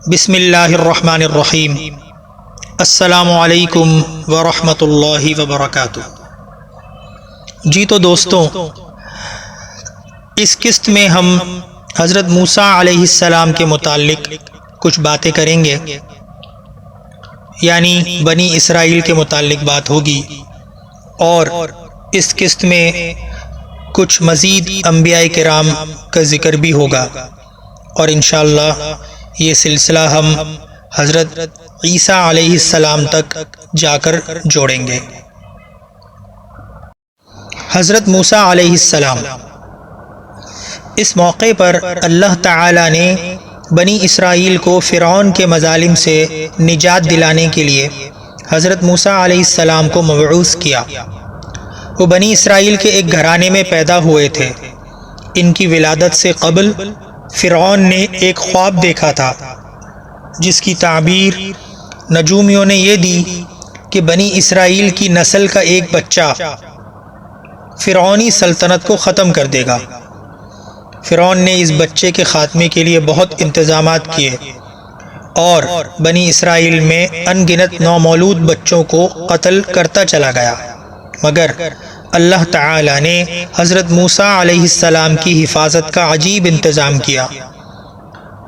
بسم اللہ الرحمن الرحیم۔ السلام علیکم ورحمۃ اللہ وبرکاتہ۔ جی تو دوستوں، اس قسط میں ہم حضرت موسیٰ علیہ السلام کے متعلق کچھ باتیں کریں گے، یعنی بنی اسرائیل کے متعلق بات ہوگی، اور اس قسط میں کچھ مزید انبیاء کرام کا ذکر بھی ہوگا، اور انشاءاللہ یہ سلسلہ ہم حضرت عیسیٰ علیہ السلام تک جا کر جوڑیں گے۔ حضرت موسیٰ علیہ السلام، اس موقع پر اللہ تعالی نے بنی اسرائیل کو فرعون کے مظالم سے نجات دلانے کے لیے حضرت موسیٰ علیہ السلام کو مبعوث کیا۔ وہ بنی اسرائیل کے ایک گھرانے میں پیدا ہوئے تھے۔ ان کی ولادت سے قبل فرعون نے ایک خواب دیکھا تھا، جس کی تعبیر نجومیوں نے یہ دی کہ بنی اسرائیل کی نسل کا ایک بچہ فرعونی سلطنت کو ختم کر دے گا۔ فرعون نے اس بچے کے خاتمے کے لیے بہت انتظامات کیے، اور بنی اسرائیل میں ان گنت نومولود بچوں کو قتل کرتا چلا گیا، مگر اللہ تعالی نے حضرت موسیٰ علیہ السلام کی حفاظت کا عجیب انتظام کیا۔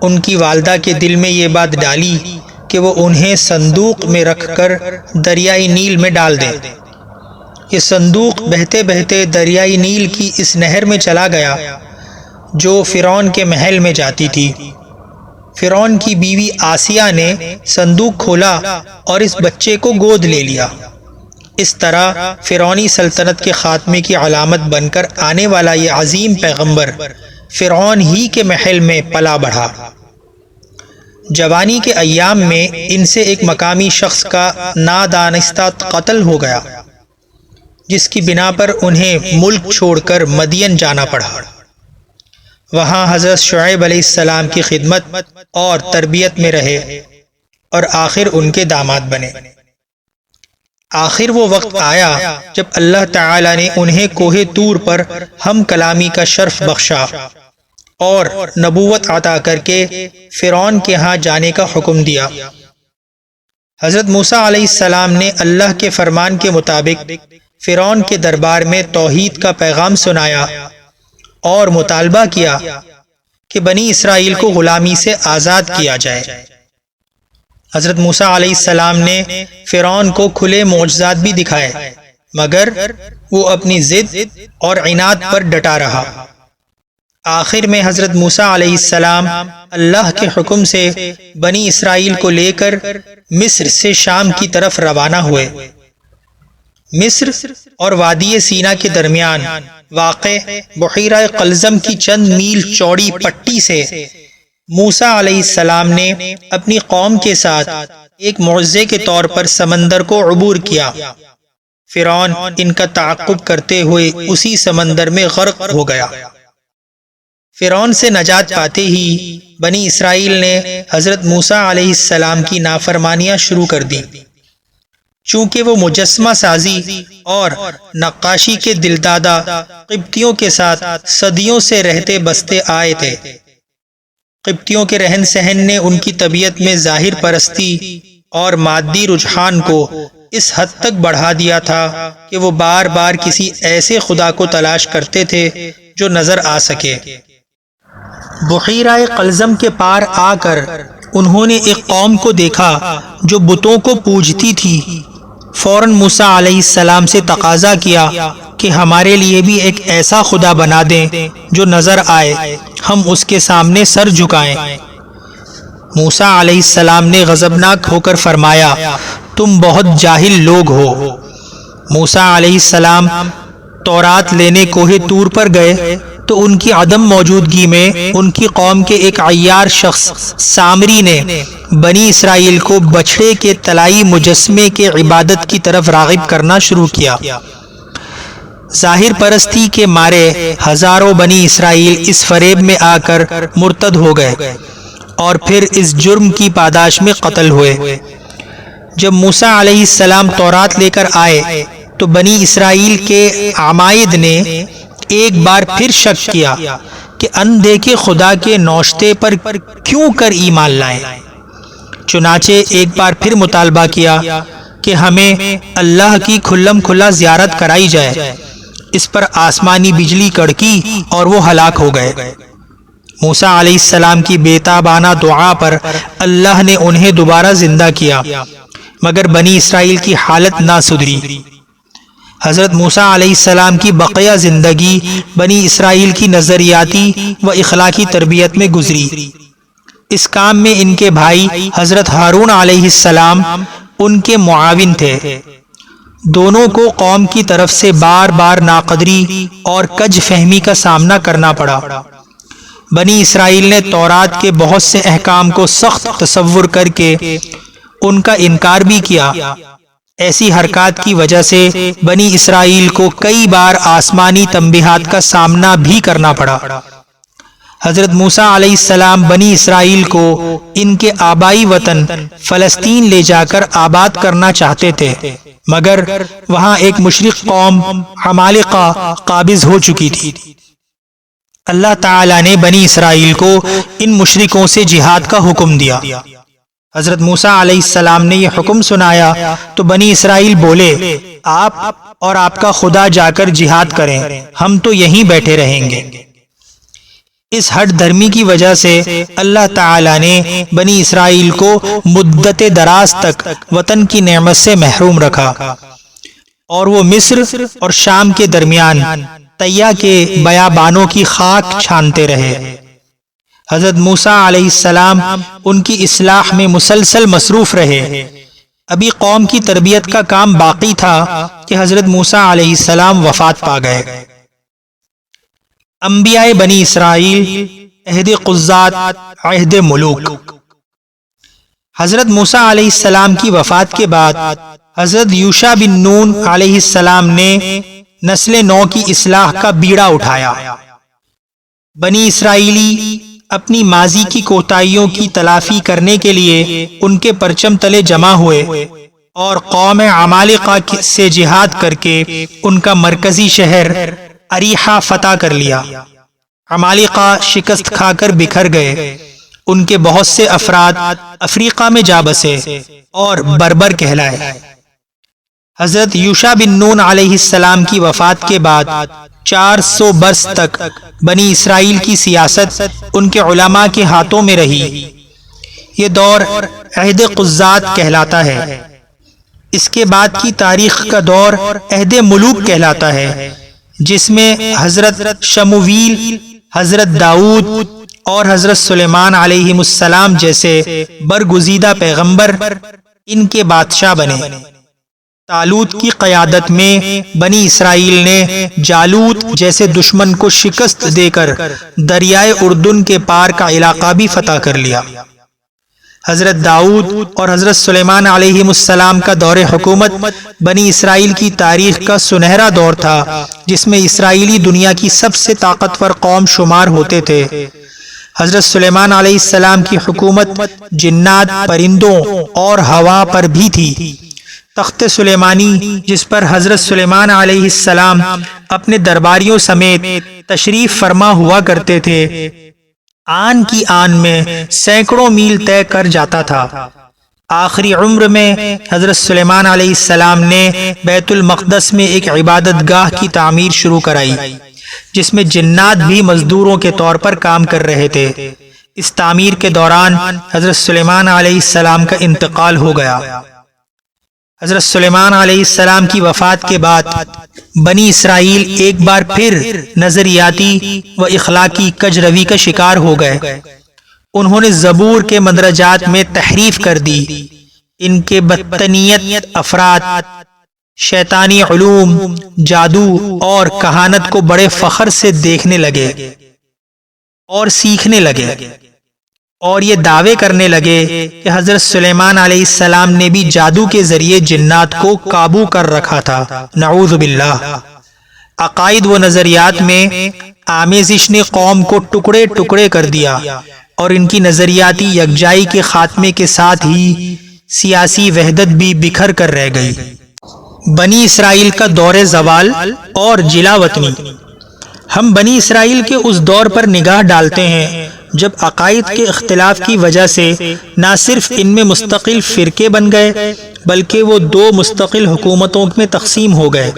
ان کی والدہ کے دل میں یہ بات ڈالی کہ وہ انہیں صندوق میں رکھ کر دریائے نیل میں ڈال دیں۔ یہ صندوق بہتے بہتے دریائے نیل کی اس نہر میں چلا گیا جو فرعون کے محل میں جاتی تھی۔ فرعون کی بیوی آسیہ نے صندوق کھولا اور اس بچے کو گود لے لیا۔ اس طرح فرعونی سلطنت کے خاتمے کی علامت بن کر آنے والا یہ عظیم پیغمبر فرعون ہی کے محل میں پلا بڑھا۔ جوانی کے ایام میں ان سے ایک مقامی شخص کا نادانستہ قتل ہو گیا، جس کی بنا پر انہیں ملک چھوڑ کر مدین جانا پڑا۔ وہاں حضرت شعیب علیہ السلام کی خدمت اور تربیت میں رہے، اور آخر ان کے داماد بنے۔ آخر وہ وقت آیا جب اللہ تعالی نے انہیں کوہ طور پر ہم کلامی کا شرف بخشا اور نبوت عطا کر کے فرعون کے ہاں جانے کا حکم دیا۔ حضرت موسیٰ علیہ السلام نے اللہ کے فرمان کے مطابق فرعون کے دربار میں توحید کا پیغام سنایا اور مطالبہ کیا کہ بنی اسرائیل کو غلامی سے آزاد کیا جائے۔ حضرت موسیٰ علیہ السلام نے فرعون کو کھلے معجزات بھی دکھائے، مگر وہ اپنی ضد اور عناد پر ڈٹا رہا۔ آخر میں حضرت موسیٰ علیہ السلام اللہ کے حکم سے بنی اسرائیل کو لے کر مصر سے شام کی طرف روانہ ہوئے۔ مصر اور وادی سینا کے درمیان واقع بحیرہ قلزم کی چند میل چوڑی پٹی سے موسیٰ علیہ السلام نے اپنی قوم کے ساتھ ایک معجزے کے طور پر سمندر کو عبور کیا۔ فرعون ان کا تعاقب کرتے ہوئے اسی سمندر میں غرق ہو گیا۔ فرعون سے نجات پاتے ہی بنی اسرائیل نے حضرت موسیٰ علیہ السلام کی نافرمانیاں شروع کر دی، چونکہ وہ مجسمہ سازی اور نقاشی کے دلدادہ قبطیوں کے ساتھ صدیوں سے رہتے بستے آئے تھے۔ قبطیوں کے رہن سہن نے ان کی طبیعت میں ظاہر پرستی اور مادی رجحان کو اس حد تک بڑھا دیا تھا کہ وہ بار بار کسی ایسے خدا کو تلاش کرتے تھے جو نظر آ سکے۔ بحیرہ قلزم کے پار آ کر انہوں نے ایک قوم کو دیکھا جو بتوں کو پوجتی تھی۔ فوراً موسیٰ علیہ السلام سے تقاضا کیا کہ ہمارے لیے بھی ایک ایسا خدا بنا دیں جو نظر آئے، ہم اس کے سامنے سر جھکائیں۔ موسیٰ علیہ السلام نے غضبناک ہو کر فرمایا، تم بہت جاہل لوگ ہو۔ موسیٰ علیہ السلام تورات لینے کوہ طور پر گئے تو ان کی عدم موجودگی میں ان کی قوم کے ایک عیار شخص سامری نے بنی اسرائیل کو بچھڑے کے طلائی مجسمے کے عبادت کی طرف راغب کرنا شروع کیا۔ ظاہر پرستی کے مارے ہزاروں بنی اسرائیل اس فریب میں آ کر مرتد ہو گئے اور پھر اس جرم کی پاداش میں قتل ہوئے۔ جب موسیٰ علیہ السلام تورات لے کر آئے تو بنی اسرائیل کے عمائد نے ایک بار پھر شک کیا کہ اندیکھے خدا کے نوشتے پر کیوں کر ایمان لائیں۔ چنانچہ ایک بار پھر مطالبہ کیا کہ ہمیں اللہ کی کھلم کھلا زیارت کرائی جائے۔ اس پر آسمانی بجلی کڑکی اور وہ ہلاک ہو گئے۔ موسیٰ علیہ السلام کی بےتابانہ دعا پر اللہ نے انہیں دوبارہ زندہ کیا، مگر بنی اسرائیل کی حالت نہ سدھری۔ حضرت موسیٰ علیہ السلام کی بقیہ زندگی بنی اسرائیل کی نظریاتی و اخلاقی تربیت میں گزری۔ اس کام میں ان کے بھائی حضرت ہارون علیہ السلام ان کے معاون تھے۔ دونوں کو قوم کی طرف سے بار بار ناقدری اور کج فہمی کا سامنا کرنا پڑا۔ بنی اسرائیل نے تورات کے بہت سے احکام کو سخت تصور کر کے ان کا انکار بھی کیا۔ ایسی حرکات کی وجہ سے بنی اسرائیل کو کئی بار آسمانی تنبیہات کا سامنا بھی کرنا پڑا۔ حضرت موسیٰ علیہ السلام بنی اسرائیل کو ان کے آبائی وطن فلسطین لے جا کر آباد کرنا چاہتے تھے، مگر وہاں ایک مشرک قوم عمالقہ قابض ہو چکی تھی۔ اللہ تعالیٰ نے بنی اسرائیل کو ان مشرکوں سے جہاد کا حکم دیا۔ حضرت موسیٰ علیہ السلام نے یہ حکم سنایا تو بنی اسرائیل بولے، آپ اور آپ کا خدا جا کر جہاد کریں، ہم تو یہیں بیٹھے رہیں گے۔ اس ہٹ دھرمی کی وجہ سے اللہ تعالیٰ نے بنی اسرائیل کو مدت دراز تک وطن کی نعمت سے محروم رکھا، اور وہ مصر اور شام کے درمیان طیہ کے بیابانوں کی خاک چھانتے رہے۔ حضرت موسیٰ علیہ السلام ان کی اصلاح میں مسلسل مصروف رہے۔ ابھی قوم کی تربیت کا کام باقی تھا کہ حضرت موسیٰ علیہ السلام وفات پا گئے۔ انبیاء بنی اسرائیل، عہد قضات، عہد ملوک۔ حضرت موسیٰ علیہ السلام کی وفات کے بعد حضرت یوشع بن نون علیہ السلام نے نسل نو کی اصلاح کا بیڑا اٹھایا۔ بنی اسرائیلی اپنی ماضی کی کوتاہیوں کی تلافی کرنے کے لیے ان کے پرچم تلے جمع ہوئے اور قوم عمالقہ سے جہاد کر کے ان کا مرکزی شہر اریحہ فتح کر لیا۔ عمالقہ شکست کھا کر بکھر گئے۔ ان کے بہت سے افراد افریقہ میں جا بسے اور بربر کہلائے۔ حضرت یوشع بن نون علیہ السلام کی وفات کے بعد 400 برس تک بنی اسرائیل کی سیاست ان کے علماء کے ہاتھوں میں رہی۔ یہ دور عہد قضات کہلاتا ہے۔ اس کے بعد کی تاریخ کا دور عہد ملوک کہلاتا ہے، جس میں حضرت شمویل، حضرت داؤد اور حضرت سلیمان علیہ السلام جیسے برگزیدہ پیغمبر ان کے بادشاہ بنے۔ طالوت کی قیادت میں بنی اسرائیل نے جالوت جیسے دشمن کو شکست دے کر دریائے اردن کے پار کا علاقہ بھی فتح کر لیا۔ حضرت داؤد اور حضرت سلیمان علیہ السلام کا دور حکومت بنی اسرائیل کی تاریخ کا سنہرا دور تھا، جس میں اسرائیلی دنیا کی سب سے طاقتور قوم شمار ہوتے تھے۔ حضرت سلیمان علیہ السلام کی حکومت جنات، پرندوں اور ہوا پر بھی تھی۔ تخت سلیمانی، جس پر حضرت سلیمان علیہ السلام اپنے درباریوں سمیت تشریف فرما ہوا کرتے تھے، آن کی آن میں سینکڑوں میل طے کر جاتا تھا۔ آخری عمر میں حضرت سلیمان علیہ السلام نے بیت المقدس میں ایک عبادت گاہ کی تعمیر شروع کرائی، جس میں جنات بھی مزدوروں کے طور پر کام کر رہے تھے۔ اس تعمیر کے دوران حضرت سلیمان علیہ السلام کا انتقال ہو گیا۔ حضرت سلیمان علیہ السلام کی وفات کے بعد بنی اسرائیل ایک بار پھر نظریاتی و اخلاقی کج روی کا شکار ہو گئے۔ انہوں نے زبور کے مندرجات میں تحریف کر دی۔ ان کے بدتنیت افراد شیطانی علوم، جادو اور کہانت کو بڑے فخر سے دیکھنے لگے اور سیکھنے لگے، اور یہ دعوے کرنے لگے کہ حضرت سلیمان علیہ السلام نے بھی جادو کے ذریعے جنات کو قابو کر رکھا تھا، نعوذ باللہ۔ عقائد و نظریات میں آمیزش نے قوم کو ٹکڑے ٹکڑے کر دیا، اور ان کی نظریاتی یکجائی کے خاتمے کے ساتھ ہی سیاسی وحدت بھی بکھر کر رہ گئی۔ بنی اسرائیل کا دور زوال اور جلا وطنی۔ ہم بنی اسرائیل کے اس دور پر نگاہ ڈالتے ہیں جب عقائد کے اختلاف کی وجہ سے نہ صرف ان میں مستقل فرقے بن گئے بلکہ وہ دو مستقل حکومتوں میں تقسیم ہو گئے۔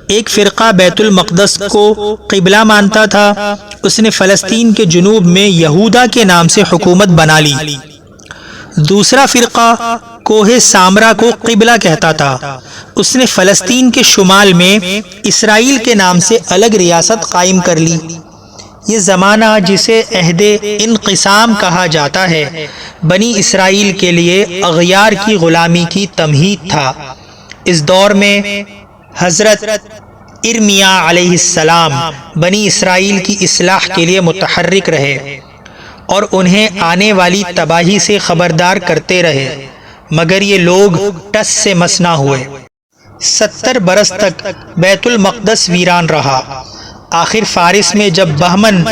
ایک فرقہ بیت المقدس کو قبلہ مانتا تھا، اس نے فلسطین کے جنوب میں یہودا کے نام سے حکومت بنا لی۔ دوسرا فرقہ کوہ سامرا کو قبلہ کہتا تھا، اس نے فلسطین کے شمال میں اسرائیل کے نام سے الگ ریاست قائم کر لی۔ یہ زمانہ جسے عہد انقسام کہا جاتا ہے، بنی اسرائیل کے لیے اغیار کی غلامی کی تمہید تھا۔ اس دور میں حضرت ارمیا علیہ السلام بنی اسرائیل کی اصلاح کے لیے متحرک رہے اور انہیں آنے والی تباہی سے خبردار کرتے رہے، مگر یہ لوگ ٹس سے مس نہ ہوئے۔ 70 برس تک بیت المقدس ویران رہا۔ آخر فارس میں جب بہمن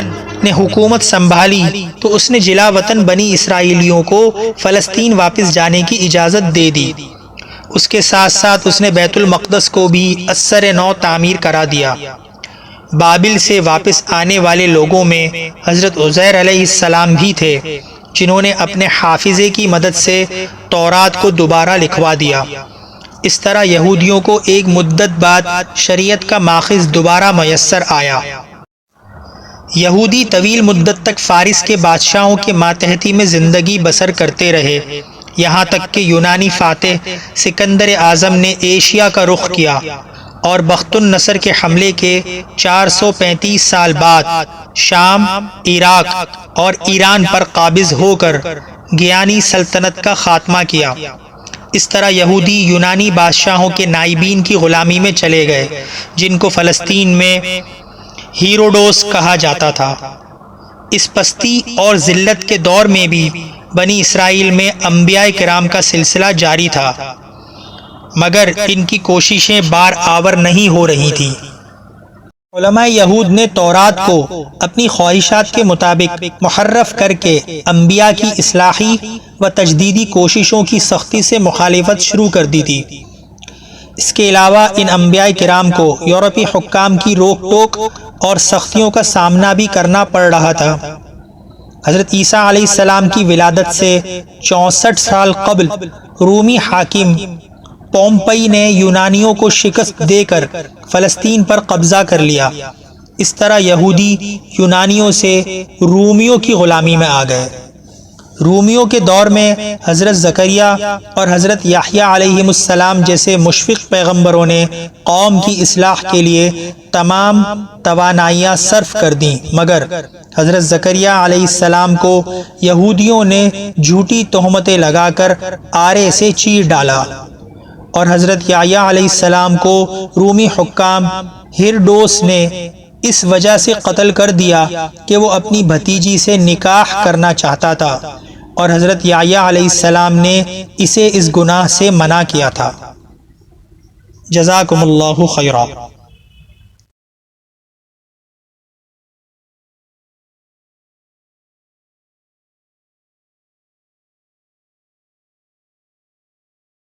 نے حکومت سنبھالی تو اس نے جلا وطن بنی اسرائیلیوں کو فلسطین واپس جانے کی اجازت دے دی۔ اس کے ساتھ ساتھ اس نے بیت المقدس کو بھی ازسر نو تعمیر کرا دیا۔ بابل سے واپس آنے والے لوگوں میں حضرت عزیر علیہ السلام بھی تھے، جنہوں نے اپنے حافظے کی مدد سے تورات کو دوبارہ لکھوا دیا۔ اس طرح یہودیوں کو ایک مدت بعد شریعت کا ماخذ دوبارہ میسر آیا۔ یہودی طویل مدت تک فارس کے بادشاہوں کے ماتحتی میں زندگی بسر کرتے رہے، یہاں تک کہ یونانی فاتح سکندر اعظم نے ایشیا کا رخ کیا اور بخت النصر کے حملے کے 435 سال بعد شام، عراق اور ایران پر قابض ہو کر گیانی سلطنت کا خاتمہ کیا۔ اس طرح یہودی یونانی بادشاہوں کے نائبین کی غلامی میں چلے گئے، جن کو فلسطین میں ہیروڈوس کہا جاتا تھا۔ اس پستی اور ذلت کے دور میں بھی بنی اسرائیل میں انبیاء کرام کا سلسلہ جاری تھا، مگر ان کی کوششیں بار آور نہیں ہو رہی تھیں۔ علماء یہود نے تورات کو اپنی خواہشات کے مطابق محرف کر کے انبیاء کی اصلاحی و تجدیدی کوششوں کی سختی سے مخالفت شروع کر دی تھی۔ اس کے علاوہ ان انبیاء کرام کو یورپی حکام کی روک ٹوک اور سختیوں کا سامنا بھی کرنا پڑ رہا تھا۔ حضرت عیسیٰ علیہ السلام کی ولادت سے 64 سال قبل رومی حاکم پومپئی نے یونانیوں کو شکست دے کر فلسطین پر قبضہ کر لیا۔ اس طرح یہودی یونانیوں سے رومیوں کی غلامی میں آ گئے۔ رومیوں کے دور میں حضرت زکریا اور حضرت یحییٰ علیہ السلام جیسے مشفق پیغمبروں نے قوم کی اصلاح کے لیے تمام توانائیاں صرف کر دیں، مگر حضرت زکریا علیہ السلام کو یہودیوں نے جھوٹی تہمتیں لگا کر آرے سے چیر ڈالا، اور حضرت یحییٰ علیہ السلام کو رومی حکام ہیروڈوس نے اس وجہ سے قتل کر دیا کہ وہ اپنی بھتیجی سے نکاح کرنا چاہتا تھا، اور حضرت یحییٰ علیہ السلام نے اسے اس گناہ سے منع کیا تھا۔ جزاکم اللہ خیرا۔